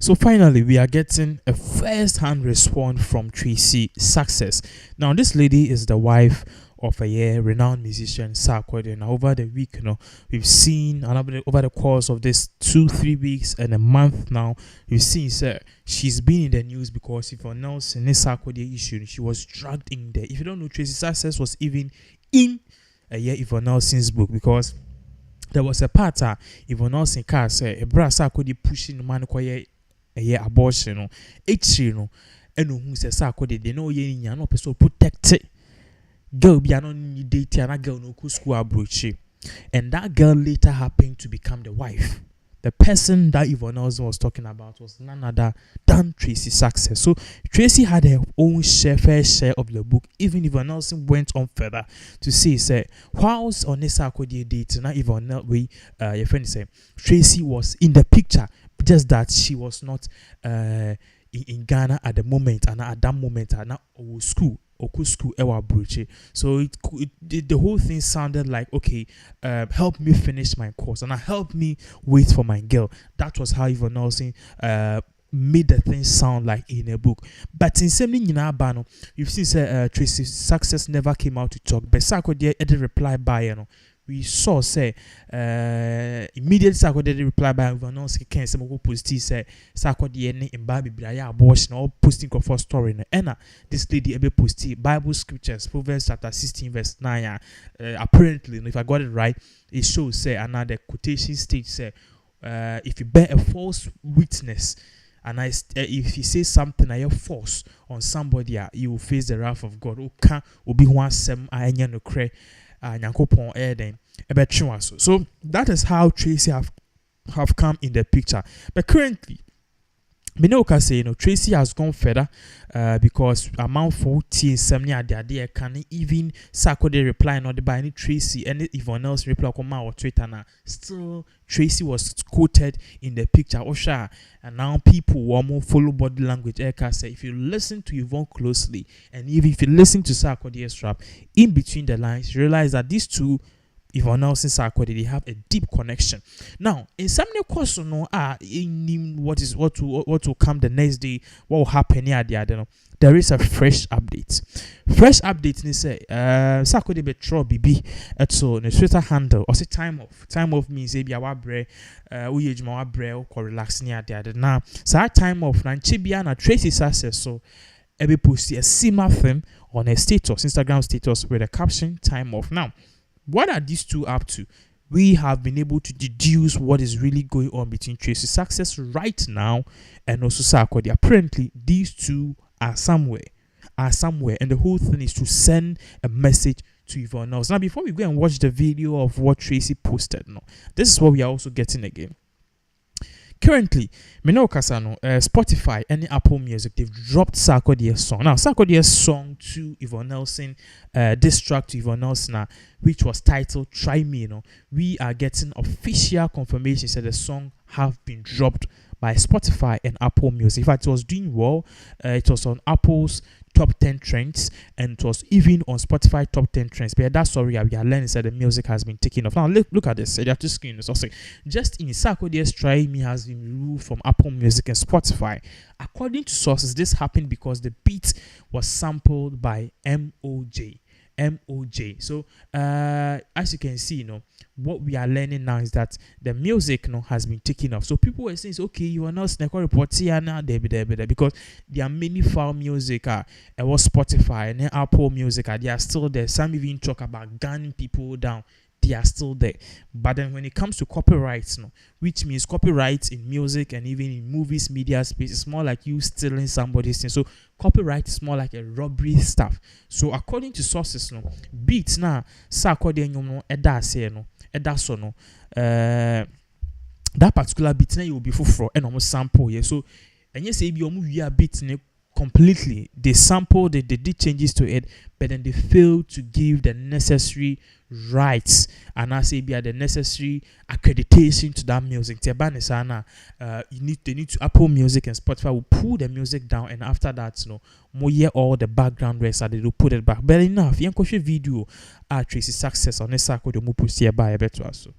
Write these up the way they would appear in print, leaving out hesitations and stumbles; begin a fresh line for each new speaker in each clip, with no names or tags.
So finally, we are getting a first-hand response from Tracey Success. Now, this lady is the wife of a renowned musician, Sarkodie. Now, over the week, we've seen, and over the course of this 2-3 weeks and a month now, we've seen, she's been in the news because Yvonne in this Sarkodie issue, she was dragged in there. If you don't know, Tracey Success was even in Yvonne Nelson's book, because there was a part Yvonne Nelson car say a bra Sarkodie pushing the man abortion no no and who says Sarkodie they know ye no person protect girl be anon date and a girl no school abroach, and that girl later happened to become the wife. The person that Yvonne Nelson was talking about was none other than Tracey Success. So Tracey had her own fair share of the book. Even Yvonne Nelson went on further to say, whilst on this Sarkodie date, now Yvonne Nelson, your friend said, Tracey was in the picture, just that she was not in Ghana at the moment, and at that moment, and now school. So the whole thing sounded like, okay, help me finish my course and help me wait for my girl. That was how Yvonne Nelson made the thing sound like in a book. But in something in our banner, you've seen Tracey Success never came out to talk, but Sarkodie did reply by we saw immediately Sarkodie reply by Yvonne Nelson can some go post say Sarkodie in Bible abortion or posting for story and this lady ebe post Bible scriptures, Proverbs chapter 16 verse 9. Apparently, if I got it right, it shows another quotation stage if you bear a false witness and if you say something I false on somebody, you will face the wrath of God. Obi one sem anya no kre nyankopon eden ebetwe. So that is how Tracey have come in the picture. But currently, Minoka say Tracey has gone further because amount 40 70 can even Sarkodie reply not by any Tracey and Yvonne else reply come or Twitter now. Still Tracey was quoted in the picture Osha, and now people will more follow body language. Say if you listen to Yvonne closely and even if you listen to Sarkodie's rap in between the lines, you realize that these two Yvonne Nelson Sarkodie, they have a deep connection. Now, in some question, what will come the next day, what will happen here, there is a fresh update. Fresh update, they say, Sarkodie betro BB, so the Twitter handle, or say time off. Time off means maybe our bre, ujma bre, or relaxing here, now, so time off, and Chibiana Tracey Success, so every post a similar thing on a status, Instagram status with a caption, time off. Now, what are these two up to? We have been able to deduce what is really going on between Tracey Success right now and also Sarkodie. Apparently, these two are somewhere, and the whole thing is to send a message to Yvonne Nelson. Now, before we go and watch the video of what Tracey posted, this is what we are also getting again. Currently, Spotify and Apple Music, they've dropped Sarkodie's song. Now, Sarkodie's song to Yvonne Nelson, this track to Yvonne Nelson, which was titled Try Me, we are getting official confirmation that the song have been dropped by Spotify and Apple Music. In fact, it was doing well. It was on Apple's top 10 trends, and it was even on Spotify top 10 trends. But that's sorry, we are learning that the music has been taken off. Now look at this. They're just screen. Also, just in Sarkodie's Try Me has been removed from Apple Music and Spotify. According to sources, this happened because the beat was sampled by MOJ. So as you can see, what we are learning now is that the music has been taken off. So people were saying, okay, you are not snake report here now, because there are many file music it was Spotify and then Apple Music, they are still there. Some even talk about gunning people down. They are still there. But then when it comes to copyrights, which means copyrights in music and even in movies, media space, it's more like you stealing somebody's thing. So copyright is more like a robbery stuff. So according to sources, beats now, Sarkodie that particular beat now you will be for and almost sample. Yeah. So and yes, if you move beat completely, they sampled, they did changes to it, but then they failed to give the necessary rights and I say be the necessary accreditation to that music. They need to Apple Music and Spotify will pull the music down, and after that, more hear all the background rest they will put it back. But enough, you can video Tracey Success on this Sarkodie mo post here by a better also.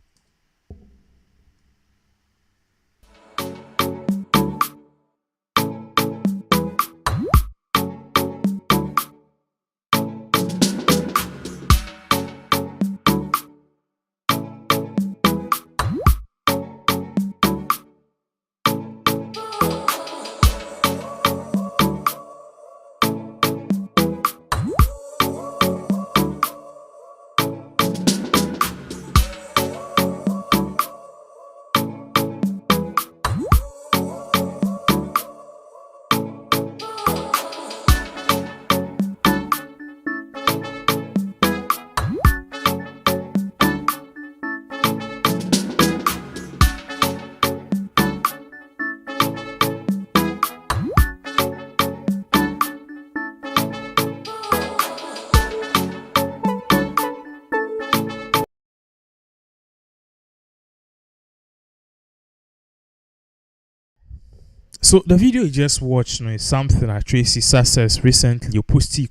So the video you just watched, is something that Tracey Success recently posted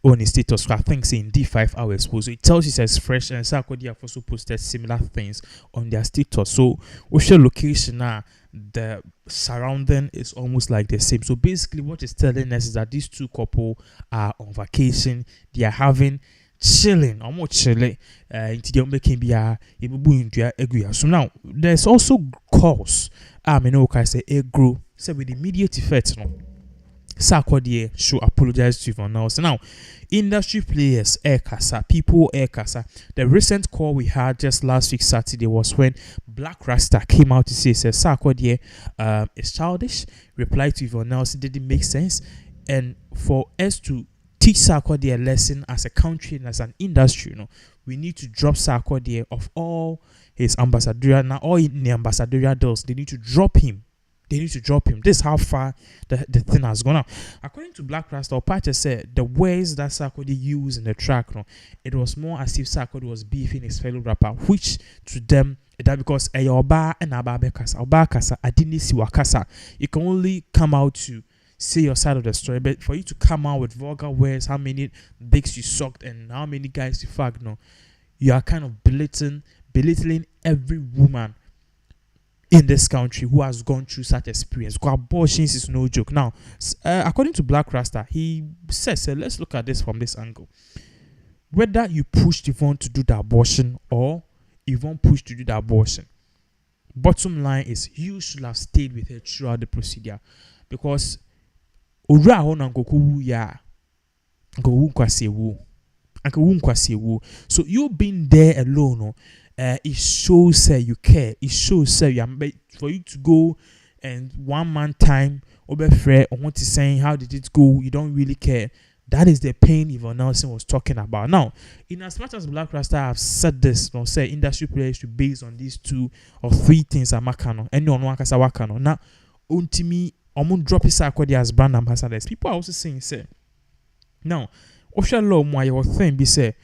on his status. I think saying D5 hours post. So it tells you says fresh, and Sarkodie have also posted similar things on their status. So what's your location now? The surrounding is almost like the same. So basically, what it's telling us is that these two couple are on vacation. They are having chilling, almost chilling. So now there's also cause. I mean, okay, say a grow. So with immediate effect, no. Sarkodie should apologize to Yvonne. So now, industry players, air casa, people, air casa. The recent call we had just last week Saturday was when Black Rasta came out to say Sarkodie is childish. Reply to Yvonne Nelson didn't make sense, and for us to teach Sarkodie a lesson as a country and as an industry, we need to drop Sarkodie of all his ambassadorial, now all in the ambassadorial deals. They need to drop him. This is how far the thing has gone out. According to Black Rasta, Opache said the words that Sarkodie used in the track, it was more as if Sarkodie was beefing his fellow rapper, which to them, that because Oba and Ababe Kasa, Oba Kasa, I didn't see Wakasa. You can only come out to say your side of the story, but for you to come out with vulgar words, how many dicks you sucked and how many guys you fucked, you are kind of belittling every woman in this country who has gone through such experience. Because abortions is no joke. Now, according to Black Rasta, he says, let's look at this from this angle. Whether you pushed Yvonne to do the abortion or Yvonne pushed to do the abortion, bottom line is you should have stayed with her throughout the procedure. Because so you being there alone, it shows that you care. It shows that you are, for you to go and 1 month time over Fred or want to say how did it go, you don't really care. That is the pain Yvonne Nelson was talking about. Now, in as much as Black Rasta have said this, say industry players should base on these 2 or 3 things are makano. Any on one kasa wakano. Now, ultimately, I'm gonna drop his Sarkodie as brand ambassadors. People are also saying, say, now, official law, my thing be say,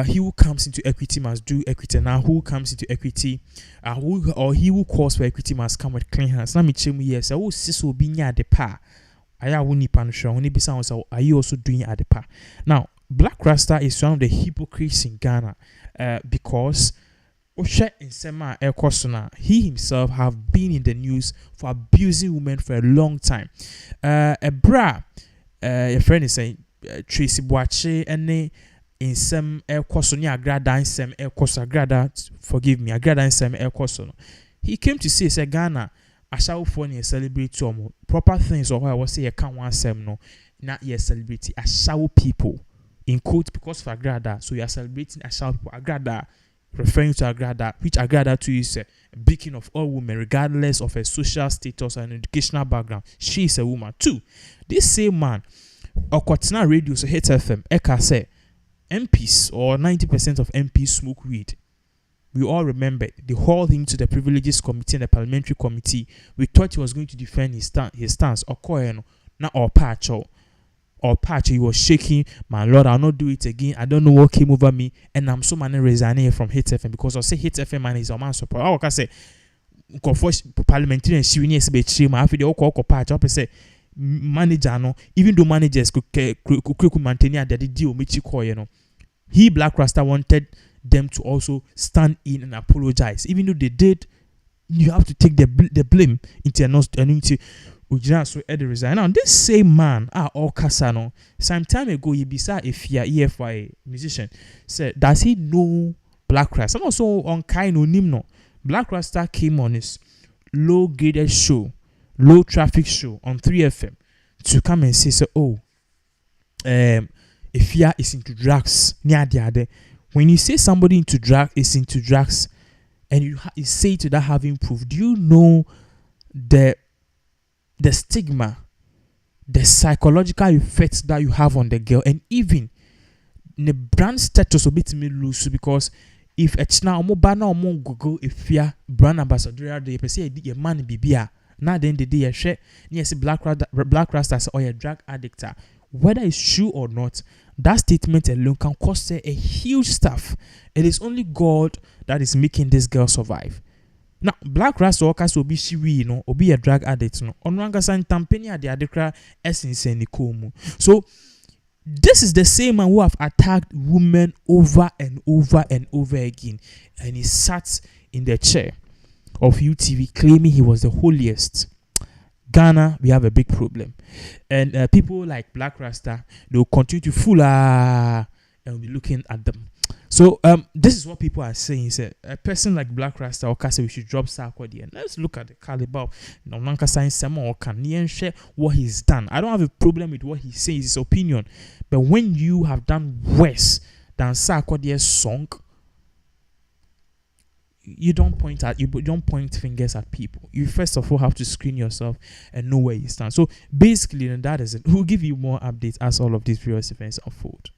he who comes into equity must do equity. Now, who comes into equity, he who calls for equity must come with clean hands. Let me tell you, yes, oh, sis will be near the par. I have only panisha, only be sounds. Are you also doing at the par? Now, Black Rasta is one of the hypocrites in Ghana, because he himself have been in the news for abusing women for a long time. A friend is saying Tracey Boache and in some air question, agrada in some air course, agrada, forgive me, agrada in some air question. He came to say, Ghana, I shall phone celebrate some proper things, or I was say, I can't want some no, not yet celebrity. I shall people in quote because for agrada, so you are celebrating I shall people agrada, referring to agrada, which agrada to is a beacon of all women, regardless of her social status and educational background. She is a woman too. This same man, Okwatina Radio, so hit FM, Eka say. MPs or 90% of MPs smoke weed. We all remember they hauled him to the privileges committee and the parliamentary committee. We thought he was going to defend his stance. Or patch, he was shaking. My Lord, I'll not do it again. I don't know what came over me, and I'm so many resigning from Hit FM because I say Hit FM man is a man support. I can say, parliamentary and she will be chill. I feel the patch. I say. Manager no, even though managers could maintain that the deal he Black Rasta wanted them to also stand in and apologize. Even though they did, you have to take the blame into so resign. Now this same man all Casano some time ago he beside a EFY musician said, does he know Black Rasta? Also on kind of no. Black Rasta came on his low graded show, low traffic show on 3FM to come and say, if you is into drugs, when you say somebody is into drugs, and you say to that having proof, do you know the stigma, the psychological effects that you have on the girl, and even the brand status a bit me lose because if it's now more Google if you brand ambassador, they say your man bibia. Now then the day share yes Black Rasta or a drug addict. Whether it's true or not, that statement alone can cost her a huge stuff. It is only God that is making this girl survive. Now, Black Rasta Okas obi shiwi no, obi a drug addict no. Onwanga san tampeni ade adekra essence ni komu. So this is the same man who have attacked women over and over and over again, and he sat in the chair of UTV claiming he was the holiest. Ghana, we have a big problem, and people like Black Rasta, they will continue to fool and we'll be looking at them. So this is what people are saying. Say a person like Black Rasta or say we should drop Sarkodie, and let's look at the caliber of Nonanka Science Sama or can share what he's done. I don't have a problem with what he says, his opinion, but when you have done worse than Sarkodie's song, you don't point fingers at people. You first of all have to screen yourself and know where you stand. So basically, that is it. We'll give you more updates as all of these various events unfold.